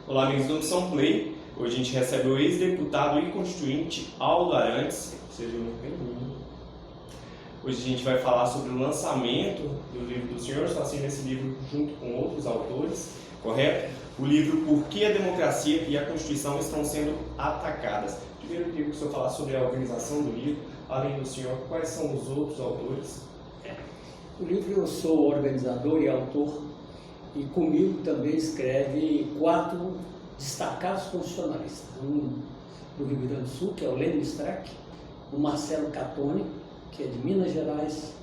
Olá, amigos do Opção Play. Hoje a gente recebe o ex-deputado e constituinte Aldo Arantes. Seja muito bem-vindo. Hoje a gente vai falar sobre o lançamento do livro do senhor. Está sendo esse livro junto com outros autores, correto? O livro Por que a Democracia e a Constituição Estão Sendo Atacadas. Primeiro eu queria que o senhor falasse sobre a organização do livro. Além do senhor, quais são os outros autores? O livro eu sou organizador e autor, e comigo também escreve 4 destacados constitucionalistas. Um do Rio Grande do Sul, que é o Lênin Streck, o Marcelo Catoni, que é de Minas Gerais,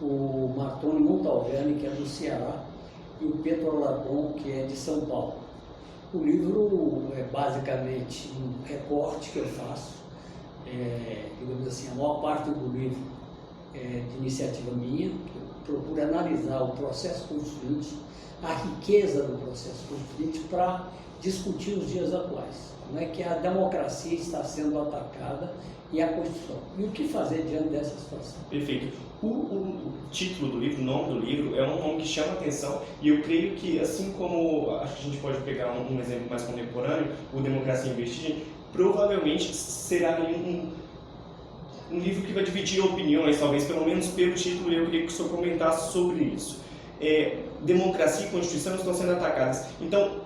o Martoni Montalverni, que é do Ceará, e o Pedro Alarcon, que é de São Paulo. O livro é basicamente um recorte que eu faço, digamos assim, a maior parte do livro é de iniciativa minha, que eu procuro analisar o processo constituinte, a riqueza do processo constituinte para discutir os dias atuais. Como é que a democracia está sendo atacada e a Constituição. E o que fazer diante dessa situação? Perfeito. O título do livro, o nome do livro, é um nome que chama a atenção e eu creio que, assim como acho que a gente pode pegar um exemplo mais contemporâneo, o Democracia em Vestigem, provavelmente será um livro que vai dividir opiniões, talvez pelo menos pelo título, e eu queria que o senhor comentasse sobre isso. Democracia e Constituição estão sendo atacadas. Então,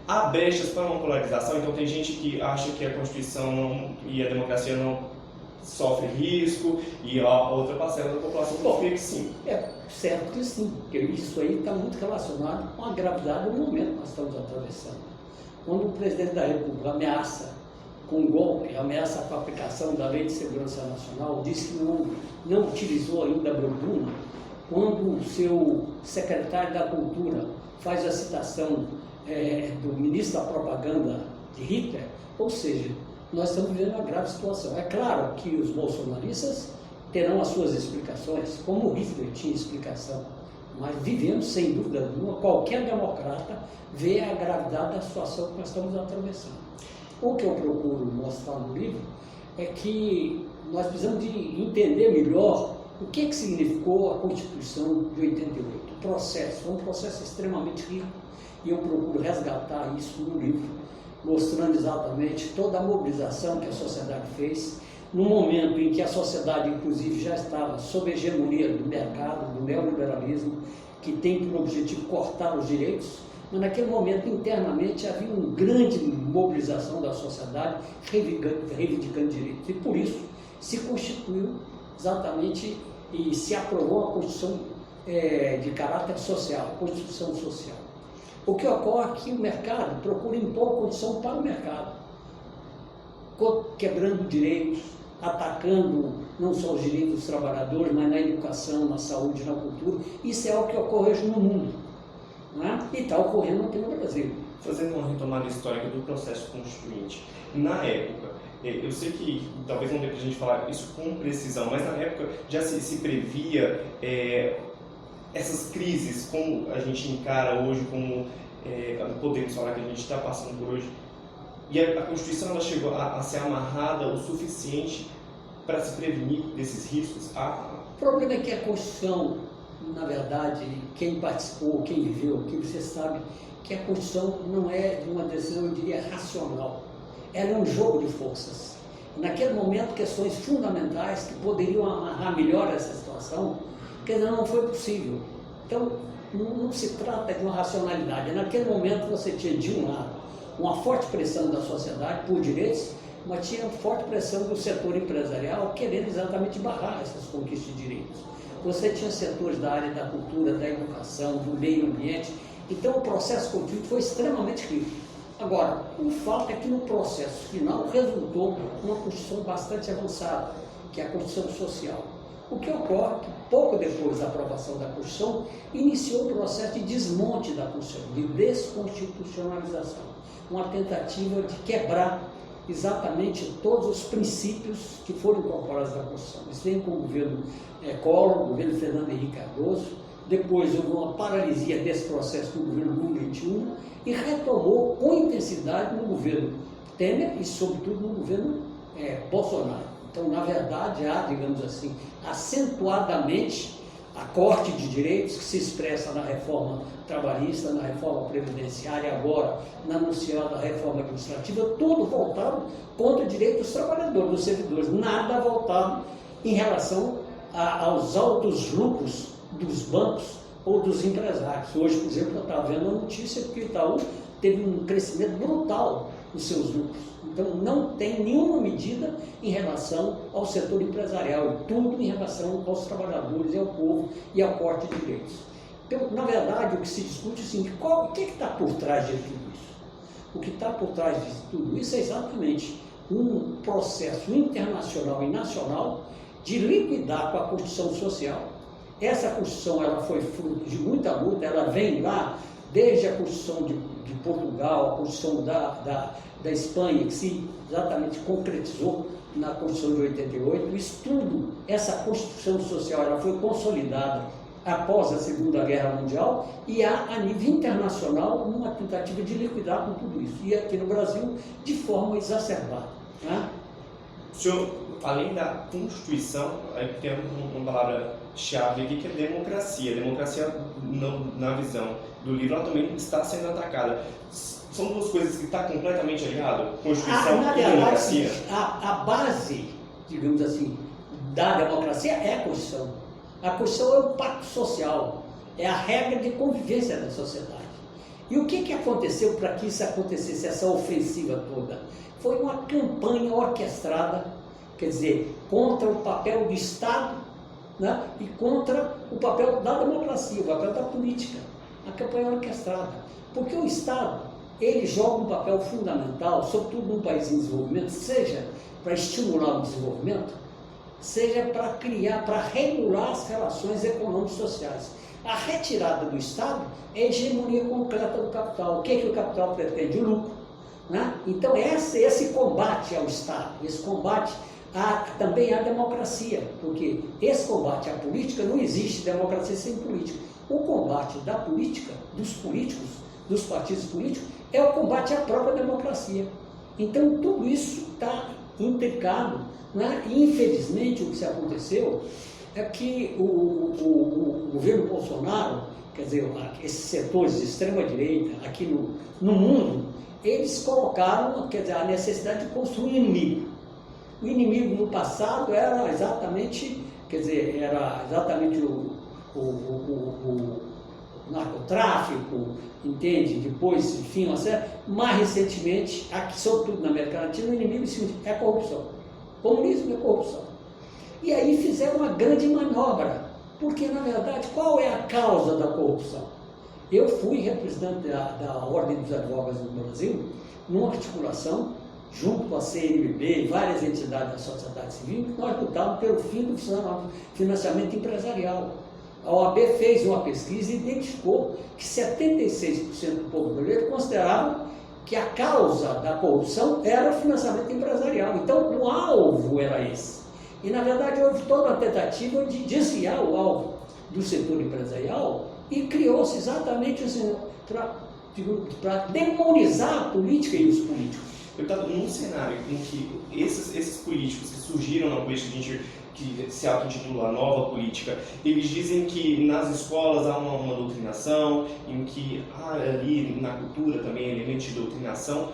há brechas para uma polarização. Então, tem gente que acha que a Constituição e a democracia não sofre risco, e a outra parcela da população confia que sim. É certo que sim, porque isso aí está muito relacionado com a gravidade do momento que nós estamos atravessando. Quando o presidente da República ameaça com golpe, ameaça com a aplicação da Lei de Segurança Nacional, diz que não utilizou ainda a Branduna. Quando o seu secretário da Cultura faz a citação do ministro da Propaganda de Hitler, ou seja, nós estamos vivendo uma grave situação. É claro que os bolsonaristas terão as suas explicações, como o Hitler tinha explicação, mas vivemos, sem dúvida nenhuma, qualquer democrata vê a gravidade da situação que nós estamos atravessando. O que eu procuro mostrar no livro é que nós precisamos de entender melhor o que significou a Constituição de 88. O processo, foi um processo extremamente rico, e eu procuro resgatar isso no livro, mostrando exatamente toda a mobilização que a sociedade fez, no momento em que a sociedade, inclusive, já estava sob a hegemonia do mercado, do neoliberalismo, que tem por objetivo cortar os direitos, mas naquele momento, internamente, havia uma grande mobilização da sociedade reivindicando direitos, e por isso se constituiu exatamente e se aprovou a Constituição de caráter social, Constituição Social. O que ocorre é que o mercado procura impor a Constituição para o mercado, quebrando direitos, atacando não só os direitos dos trabalhadores, mas na educação, na saúde, na cultura. Isso é o que ocorre hoje no mundo, né? E está ocorrendo aqui no Brasil. Fazendo uma retomada histórica do processo constituinte, na época, eu sei que talvez não dê para a gente falar isso com precisão, mas na época já se previa essas crises, como a gente encara hoje, como podemos falar que a gente está passando por hoje. E a Constituição ela chegou a ser amarrada o suficiente para se prevenir desses riscos? O problema é que a Constituição, na verdade, quem participou, quem viveu, quem você sabe que a Constituição não é de uma decisão, eu diria, racional. Ela é um jogo de forças. Naquele momento, questões fundamentais que poderiam amarrar melhor essa situação, porque não foi possível. Então, não se trata de uma racionalidade. Naquele momento, você tinha, de um lado, uma forte pressão da sociedade por direitos, mas tinha forte pressão do setor empresarial querendo exatamente barrar essas conquistas de direitos. Você tinha setores da área da cultura, da educação, do meio ambiente. Então, o processo constituinte foi extremamente rico. Agora, o fato é que no processo final resultou uma Constituição bastante avançada, que é a Constituição Social. O que ocorre é que, pouco depois da aprovação da Constituição, iniciou o processo de desmonte da Constituição, de desconstitucionalização, uma tentativa de quebrar exatamente todos os princípios que foram incorporados na Constituição. Isso vem com o governo Collor, o governo Fernando Henrique Cardoso, depois houve uma paralisia desse processo no governo Lula em 2021 e retomou com intensidade no governo Temer e, sobretudo, no governo Bolsonaro. Então, na verdade, há, digamos assim, acentuadamente a corte de direitos que se expressa na reforma trabalhista, na reforma previdenciária, agora na anunciada reforma administrativa, tudo voltado contra o direito dos trabalhadores, dos servidores, nada voltado em relação aos altos lucros dos bancos ou dos empresários. Hoje, por exemplo, eu estava vendo a notícia que o Itaú teve um crescimento brutal nos seus lucros. Então, não tem nenhuma medida em relação ao setor empresarial, tudo em relação aos trabalhadores, ao povo e ao corte de direitos. Então, na verdade, o que se discute é assim, o que está por trás de tudo isso? O que está por trás de tudo isso é exatamente um processo internacional e nacional de liquidar com a Constituição Social. Essa Constituição ela foi fruto de muita luta, ela vem lá desde a Constituição de Portugal, a Constituição da Espanha, que se exatamente concretizou na Constituição de 88. Isso tudo, essa Constituição Social, ela foi consolidada após a Segunda Guerra Mundial e há, a nível internacional, uma tentativa de liquidar com tudo isso. E aqui no Brasil, de forma exacerbada. Né? Senhor, além da Constituição, tem uma palavra-chave aqui que é democracia. Democracia, na visão do livro, ela também está sendo atacada. São duas coisas que estão completamente ligadas, Constituição e democracia. A base, digamos assim, da democracia é a Constituição. A Constituição é o pacto social, é a regra de convivência da sociedade. E o que aconteceu para que isso acontecesse, essa ofensiva toda? Foi uma campanha orquestrada, quer dizer, contra o papel do Estado, né, e contra o papel da democracia, o papel da política. A campanha orquestrada. Porque o Estado, ele joga um papel fundamental, sobretudo num país em desenvolvimento, seja para estimular o desenvolvimento, seja para criar, para regular as relações econômicas e sociais. A retirada do Estado é a hegemonia concreta do capital. O que o capital pretende? O lucro. Né? Então, esse combate ao Estado, esse combate também à democracia, porque esse combate à política, não existe democracia sem política. O combate da política, dos políticos, dos partidos políticos, é o combate à própria democracia. Então, tudo isso está implicado, né? E, infelizmente, o que se aconteceu é que o governo Bolsonaro, quer dizer, esses setores de extrema-direita aqui no mundo, eles colocaram, quer dizer, a necessidade de construir um inimigo. O inimigo no passado era exatamente, quer dizer, era exatamente o narcotráfico, entende? Depois, enfim, mais recentemente, aqui, sobretudo na América Latina, o inimigo é a corrupção. Comunismo é corrupção. E aí fizeram uma grande manobra, porque, na verdade, qual é a causa da corrupção? Eu fui representante da Ordem dos Advogados do Brasil, numa articulação, junto com a CNBB e várias entidades da sociedade civil, que nós lutávamos pelo fim do financiamento empresarial. A OAB fez uma pesquisa e identificou que 76% do povo brasileiro considerava que a causa da corrupção era o financiamento empresarial. Então, o alvo era esse. E, na verdade, houve toda uma tentativa de desviar o alvo do setor empresarial e criou-se exatamente assim, para demonizar a política e os políticos. Eu estava num cenário em que esses políticos que surgiram na política, que se auto-intitula Nova Política, eles dizem que nas escolas há uma doutrinação, em que há ali na cultura também elementos de doutrinação.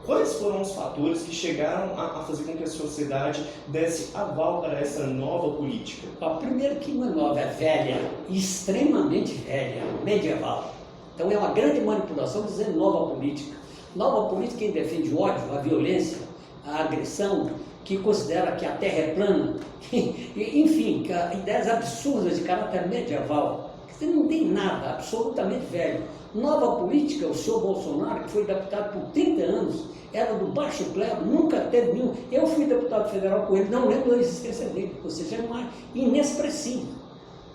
Quais foram os fatores que chegaram a fazer com que a sociedade desse aval para essa nova política? Primeiro que uma nova é velha, extremamente velha, medieval. Então é uma grande manipulação dizer nova política. Nova política quem defende o ódio, a violência, a agressão, que considera que a Terra é plana, enfim, ideias absurdas de caráter medieval. Você não tem nada, absolutamente velho. Nova política, o senhor Bolsonaro, que foi deputado por 30 anos, era do baixo clero, nunca teve nenhum. Eu fui deputado federal com ele, não lembro da existência dele, ou seja, é inexpressivo.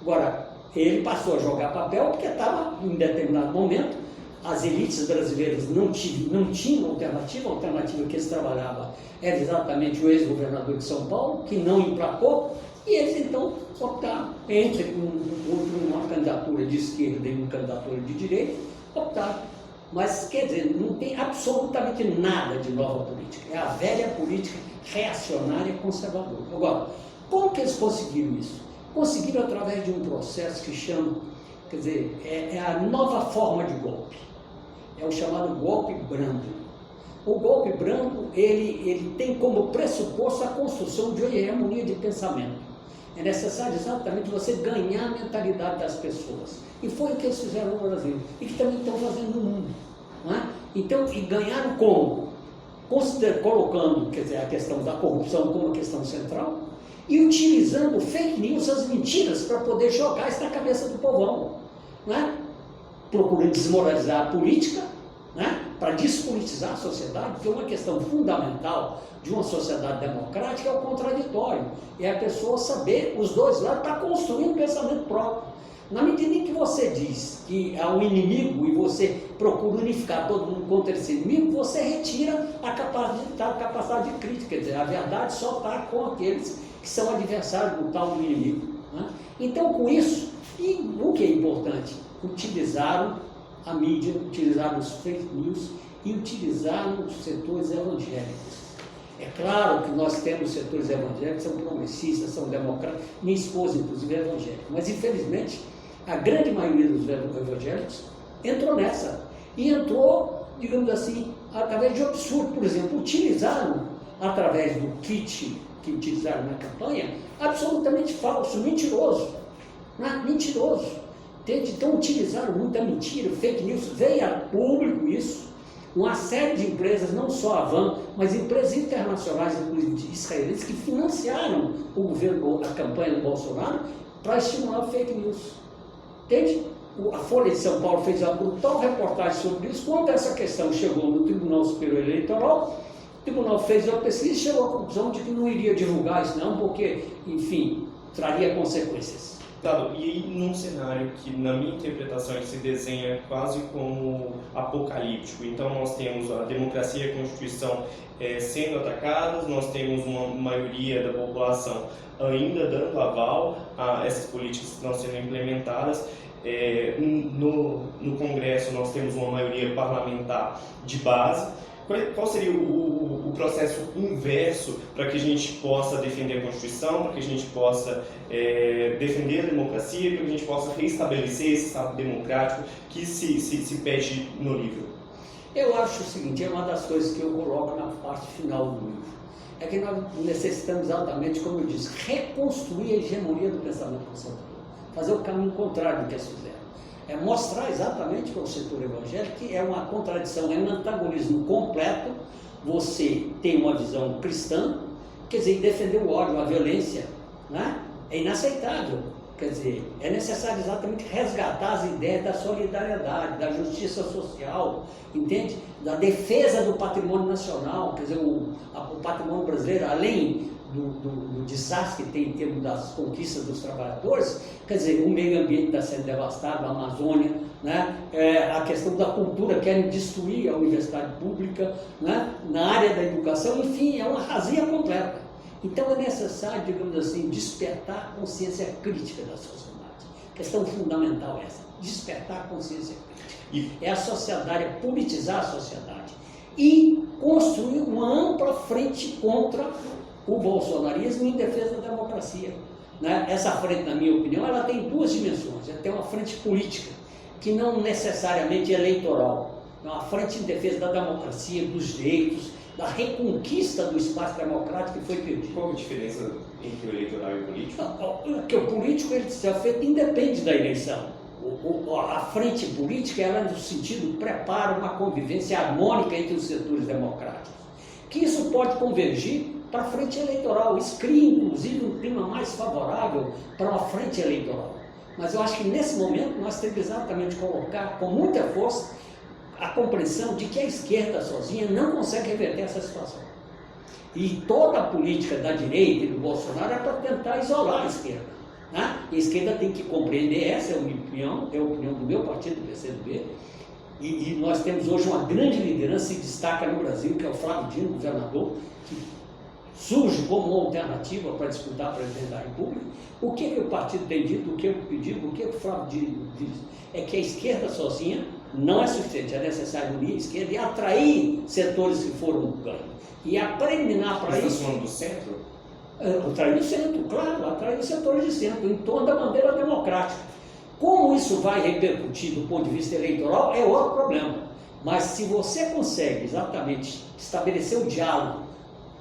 Agora, ele passou a jogar papel porque estava, em determinado momento, as elites brasileiras não tinham alternativa, a alternativa que eles trabalhavam era exatamente o ex-governador de São Paulo, que não emplacou, e eles então optaram, entre uma candidatura de esquerda e uma candidatura de direita, optaram. Mas, quer dizer, não tem absolutamente nada de nova política, é a velha política reacionária e conservadora. Agora, como que eles conseguiram isso? conseguiram através de um processo que chama, quer dizer, é a nova forma de golpe, é o chamado golpe brando. O golpe brando, ele tem como pressuposto a construção de uma hegemonia de pensamento. É necessário exatamente você ganhar a mentalidade das pessoas. E foi o que eles fizeram no Brasil, e que também estão fazendo no mundo. Não é? Então, e ganharam como? Colocando, quer dizer, a questão da corrupção como uma questão central, e utilizando fake news, as mentiras, para poder jogar isso na cabeça do povão. Não é? Procurando desmoralizar a política, né? Para despolitizar a sociedade, porque uma questão fundamental de uma sociedade democrática é o contraditório, é a pessoa saber os dois lados para construir um pensamento próprio. Na medida em que você diz que há um inimigo e você procura unificar todo mundo contra esse inimigo, você retira a capacidade de crítica, quer dizer, a verdade só está com aqueles que são adversários do tal do inimigo. Né? Então, com isso, e o que é importante, utilizaram a mídia, utilizaram os fake news e utilizaram os setores evangélicos. É claro que nós temos setores evangélicos, são progressistas, são democratas, minha esposa inclusive é evangélica, mas infelizmente a grande maioria dos evangélicos entrou nessa, e entrou, digamos assim, através de um absurdo. Por exemplo, utilizaram, através do kit que utilizaram na campanha, absolutamente falso, mentiroso, né? Mentiroso. Então utilizaram muita mentira, fake news, veio a público isso, uma série de empresas, não só a Van, mas empresas internacionais, inclusive israelenses, que financiaram o governo, a campanha do Bolsonaro, para estimular o fake news. Entende? A Folha de São Paulo fez uma brutal reportagem sobre isso. Quando essa questão chegou no Tribunal Superior Eleitoral, o tribunal fez uma pesquisa e chegou à conclusão de que não iria divulgar isso não, porque, enfim, traria consequências. Tá, e aí, num cenário que, na minha interpretação, se desenha quase como apocalíptico. Então, nós temos a democracia e a Constituição sendo atacadas, nós temos uma maioria da população ainda dando aval a essas políticas que estão sendo implementadas. No Congresso, nós temos uma maioria parlamentar de base. Qual seria o processo inverso para que a gente possa defender a Constituição, para que a gente possa defender a democracia, para que a gente possa restabelecer esse Estado democrático que se pede no livro? Eu acho o seguinte, é uma das coisas que eu coloco na parte final do livro. É que nós necessitamos exatamente, como eu disse, reconstruir a hegemonia do pensamento conservador, fazer o caminho contrário do que eles fizeram. É mostrar exatamente para o setor evangélico que é uma contradição, é um antagonismo completo. Você tem uma visão cristã, quer dizer, defender o ódio, a violência, né? É inaceitável. Quer dizer, é necessário exatamente resgatar as ideias da solidariedade, da justiça social, entende? Da defesa do patrimônio nacional, quer dizer, o patrimônio brasileiro, além do desastre que tem em termos das conquistas dos trabalhadores, quer dizer, o meio ambiente está sendo devastado, a Amazônia, né? A questão da cultura, querem destruir a universidade pública, né? Na área da educação, enfim, é uma razia completa. Então é necessário, digamos assim, despertar a consciência crítica da sociedade. Questão fundamental é essa, despertar a consciência crítica. É a sociedade, é politizar a sociedade e construir uma ampla frente contra o bolsonarismo em defesa da democracia. Né? Essa frente, na minha opinião, ela tem duas dimensões. Ela tem uma frente política, que não necessariamente é eleitoral. É uma frente em defesa da democracia, dos direitos, da reconquista do espaço democrático que foi perdido. Qual a diferença entre o eleitoral e o político? Porque o político ele é feito independe da eleição. A frente política ela no sentido prepara uma convivência harmônica entre os setores democráticos. Que isso pode convergir para a frente eleitoral. Isso cria, inclusive, um clima mais favorável para uma frente eleitoral. Mas eu acho que nesse momento nós temos exatamente colocar com muita força a compreensão de que a esquerda sozinha não consegue reverter essa situação. E toda a política da direita e do Bolsonaro é para tentar isolar a esquerda. Né? E a esquerda tem que compreender, essa é a minha opinião, é a opinião do meu partido, do PCdoB, e nós temos hoje uma grande liderança que se destaca no Brasil, que é o Flávio Dino, governador, que surge como uma alternativa para disputar a presidência da República. O que o partido tem dito, o que eu pedi, o que o Flávio Dino diz? É que a esquerda sozinha não é suficiente, é necessário unir a esquerda e atrair setores que foram ganhos. E a preliminar para isso... Você está falando do centro? Atrair o centro, claro, atrair os setores de centro, em torno da bandeira democrática. Como isso vai repercutir do ponto de vista eleitoral é outro problema. Mas se você consegue exatamente estabelecer o diálogo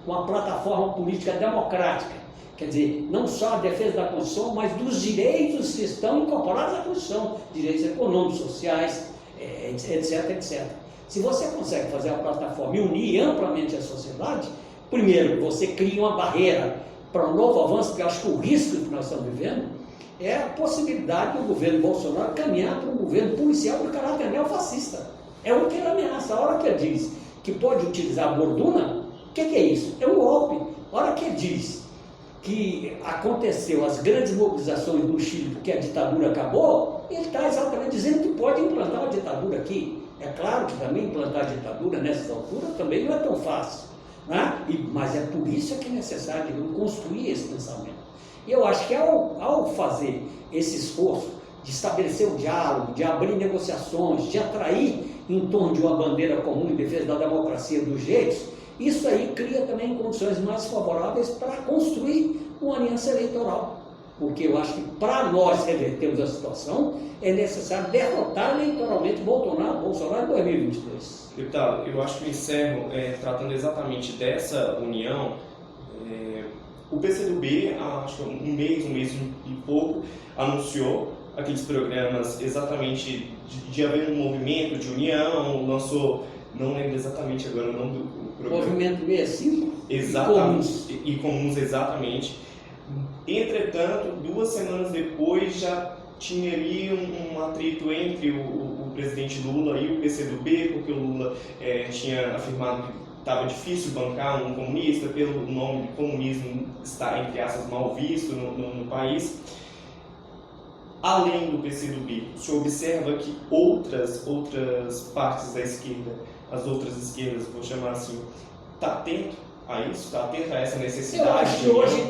com a plataforma política democrática, quer dizer, não só a defesa da Constituição, mas dos direitos que estão incorporados à Constituição, direitos econômicos, sociais, etc, etc. Se você consegue fazer a plataforma e unir amplamente a sociedade, primeiro, você cria uma barreira para um novo avanço, porque eu acho que o risco que nós estamos vivendo é a possibilidade do governo Bolsonaro caminhar para um governo policial de caráter neofascista. É o que ele ameaça. A hora que ele diz que pode utilizar a borduna, o que é isso? É um golpe. A hora que ele diz que aconteceu as grandes mobilizações no Chile porque a ditadura acabou, ele está exatamente dizendo que pode implantar uma ditadura aqui. É claro que também implantar a ditadura nessas alturas também não é tão fácil, né? Mas é por isso que é necessário construir esse pensamento. E eu acho que ao fazer esse esforço de estabelecer o diálogo, de abrir negociações, de atrair em torno de uma bandeira comum em defesa da democracia dos direitos, isso aí cria também condições mais favoráveis para construir uma aliança eleitoral. Porque eu acho que para nós revertermos a situação, é necessário derrotar eleitoralmente Bolsonaro em 2022. Deputado, eu acho que eu encerro tratando exatamente dessa união. O PCdoB, acho que um mês e pouco, anunciou aqueles programas exatamente de haver um movimento de união, lançou, não lembro exatamente agora o nome do programa. Movimento 65? Exatamente, e comuns, exatamente. Entretanto, 2 semanas depois já tinha ali um atrito entre o presidente Lula e o PCdoB, porque o Lula tinha afirmado que estava difícil bancar um comunista, pelo nome de comunismo estar, entre aspas, mal visto no país. Além do PCdoB, o senhor observa que outras partes da esquerda, as outras esquerdas, vou chamar assim, está atento a isso? Está atento a essa necessidade? Eu acho que hoje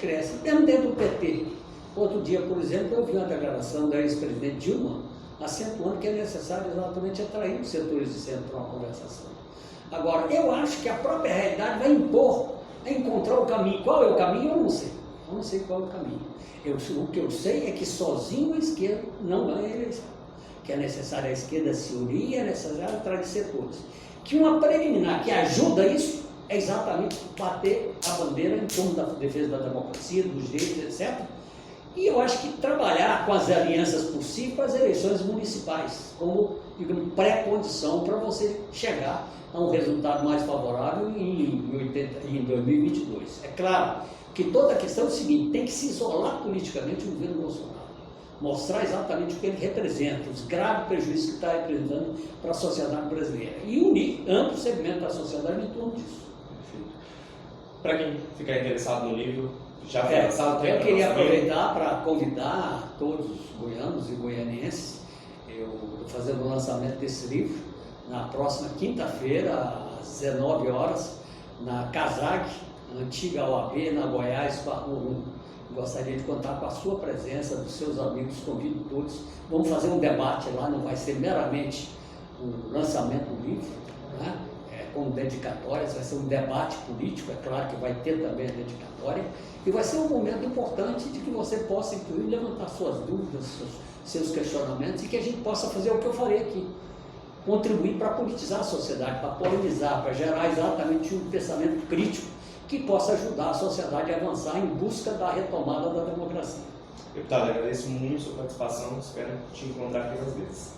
cresce, mesmo dentro do PT. Outro dia, por exemplo, eu vi uma declaração da ex-presidente Dilma, acentuando que é necessário exatamente atrair os setores de centro para uma conversação. Agora, eu acho que a própria realidade vai impor a encontrar o caminho. Qual é o caminho? Eu não sei. Eu não sei qual é o caminho. O que eu sei é que sozinho a esquerda não ganha a eleição. Que é necessário a esquerda se unir, é necessário atrair setores. Que uma preliminar que ajuda isso é exatamente bater a bandeira em torno da defesa da democracia, dos direitos, etc. E eu acho que trabalhar com as alianças possíveis para as eleições municipais, como, digamos, pré-condição para você chegar a um resultado mais favorável em 2022. É claro que toda a questão é o seguinte: tem que se isolar politicamente o governo Bolsonaro, mostrar exatamente o que ele representa, os graves prejuízos que está representando para a sociedade brasileira e unir amplo segmento da sociedade em torno disso. Perfeito. Para quem ficar interessado no livro, já foi lançado. Eu queria aproveitar para convidar todos os goianos e goianenses. Eu estou fazendo o lançamento desse livro na próxima quinta-feira, às 19 horas, na CASAG, antiga OAB, na Goiás, Barro. Gostaria de contar com a sua presença, dos seus amigos, convido todos. Vamos fazer um debate lá, não vai ser meramente o lançamento do livro, né? Com dedicatórias, vai ser um debate político, é claro que vai ter também a dedicatória, e vai ser um momento importante de que você possa, inclusive, levantar suas dúvidas, seus questionamentos, e que a gente possa fazer o que eu falei aqui, contribuir para politizar a sociedade, para polemizar, para gerar exatamente um pensamento crítico que possa ajudar a sociedade a avançar em busca da retomada da democracia. Deputado, agradeço muito a sua participação, espero te encontrar aqui às vezes.